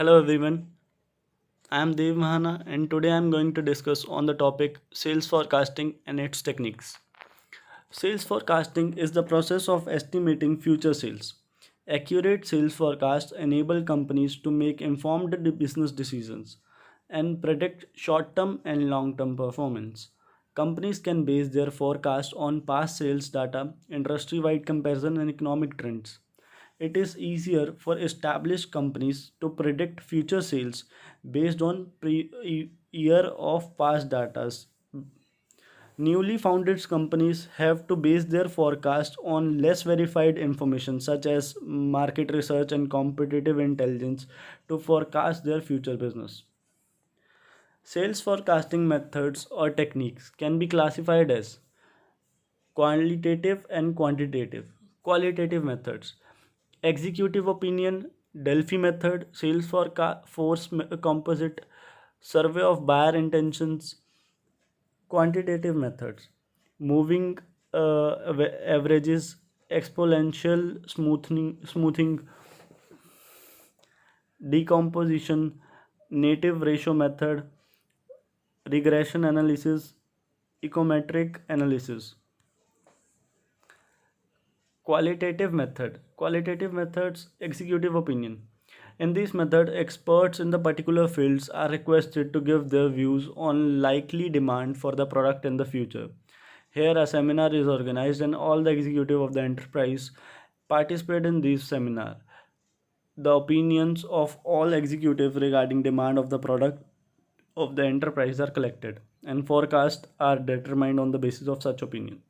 Hello everyone, I am Dev Mahana and today I am going to discuss on the topic sales forecasting and its techniques. Sales forecasting is the process of estimating future sales. Accurate sales forecasts enable companies to make informed business decisions and predict short-term and long-term performance. Companies can base their forecast on past sales data, industry-wide comparison and economic trends. It is easier for established companies to predict future sales based on year of past data. Newly founded companies have to base their forecast on less verified information such as market research and competitive intelligence to forecast their future business. Sales forecasting methods or techniques can be classified as qualitative and quantitative. Qualitative methods: executive opinion, Delphi method, sales force composite, survey of buyer intentions. Quantitative methods: moving averages, exponential smoothing, decomposition, native ratio method, regression analysis, econometric analysis. Qualitative methods: executive opinion. In this method, experts in the particular fields are requested to give their views on likely demand for the product in the future. Here a seminar is organized and all the executive of the enterprise participate in this seminar. The opinions of all executives regarding demand of the product of the enterprise are collected and forecasts are determined on the basis of such opinion.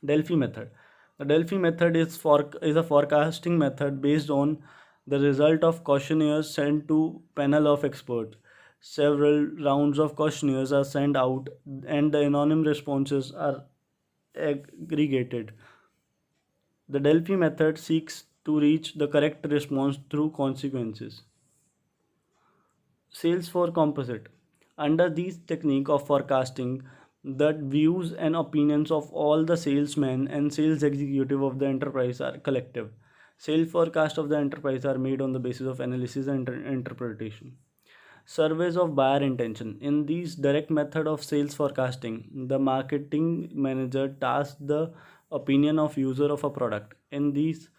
Delphi method. The Delphi method is a forecasting method based on the result of questionnaires sent to panel of experts. Several rounds of questionnaires are sent out and the anonymous responses are aggregated. The Delphi method seeks to reach the correct response through consequences. Sales for composite. Under this technique of forecasting, the views and opinions of all the salesmen and sales executive of the enterprise are collective. Sales forecast of the enterprise are made on the basis of analysis and interpretation. Surveys of buyer intention. In this direct method of sales forecasting, the marketing manager tasks the opinion of user of a product. In these,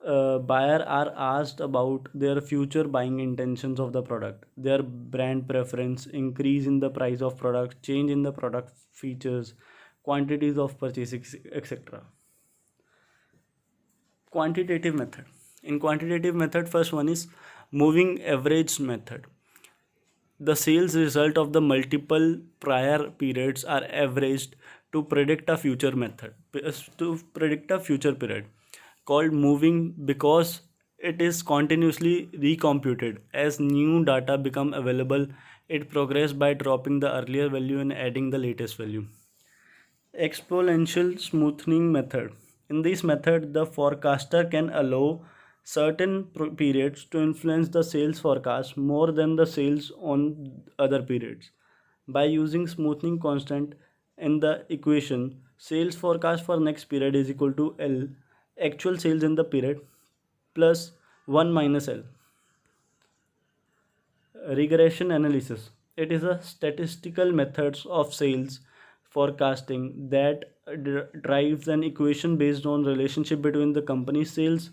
buyer are asked about their future buying intentions of the product, their brand preference, increase in the price of product, change in the product features, quantities of purchases, etc. Quantitative method. In quantitative method, first one is moving average method. The sales result of the multiple prior periods are averaged to predict a future period, called moving because it is continuously recomputed. As new data become available, it progresses by dropping the earlier value and adding the latest value. Exponential smoothing method. In this method, the forecaster can allow certain periods to influence the sales forecast more than the sales on other periods. By using smoothing constant in the equation, sales forecast for next period is equal to L, actual sales in the period, plus 1 minus L. Regression analysis. It is a statistical methods of sales forecasting that drives an equation based on relationship between the company's sales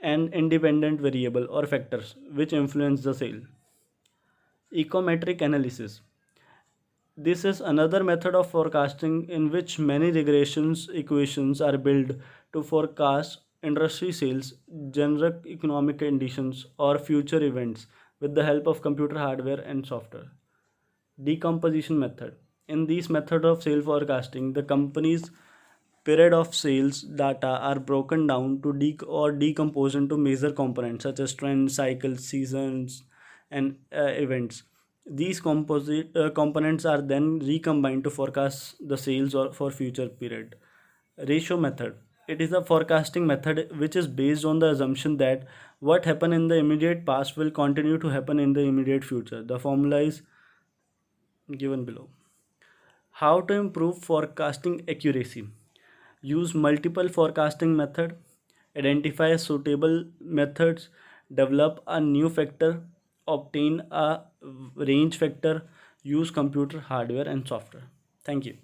and independent variable or factors which influence the sale. Econometric analysis. This is another method of forecasting in which many regressions equations are built to forecast industry sales, general economic conditions, or future events with the help of computer hardware and software. Decomposition method. In this method of sales forecasting, the company's period of sales data are broken down to decompose into major components such as trends, cycles, seasons, and events. These components are then recombined to forecast the sales or for future period. Ratio method. It is a forecasting method which is based on the assumption that what happened in the immediate past will continue to happen in the immediate future. The formula is given below. How to improve forecasting accuracy? Use multiple forecasting method, identify suitable methods, develop a new factor, obtain a range factor, use computer hardware and software. Thank you.